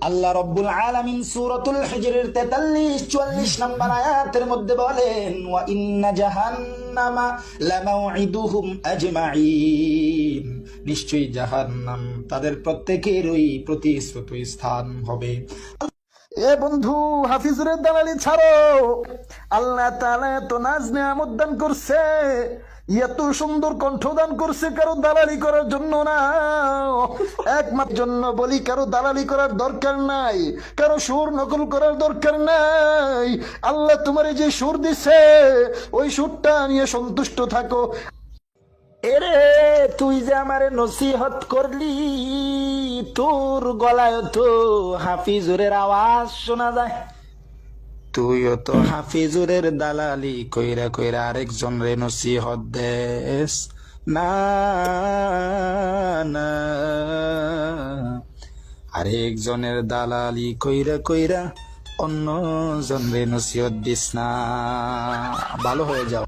আল্লাহ রব্বুল আলামিন সূরাতুল হিজরের 43-44 নম্বর আয়াতের মধ্যে বলেন, ওয়া ইন্না জাহান্নামা লামাউইদুহুম আজমাইন, নিশ্চয়ই জাহান্নাম তাদের প্রত্যেকেরই প্রতিশ্রুত স্থান হবে। এ বন্ধু, হাফিজুরের দালালি ছাড়ো। আল্লাহ তাআলা এত নাজ নেয়ামত দান করছে, এত সুন্দর কণ্ঠদান করছে, কারো দালালি করার জন্য না, একমাত্র জন্য বলি, কারো দালালি করার দরকার নাই, কারো সুর নকল করার দরকার নাই। আল্লাহ তোমার যে সুর দিছে ওই সুরটা নিয়ে সন্তুষ্ট থাকো। এরে, তুই যে আমারে নসিহত করলি, তোর গলায় তো হাফিজুরের আওয়াজ শোনা যায়। তুইও তো হাফিজুরের দালালি কইরা কইরা আরেকজন রে নসিহত দেস। না না, আরেকজনের দালালি কইরা কইরা অন্য জন রে নসিহত দিস না। ভালো হয়ে যাও।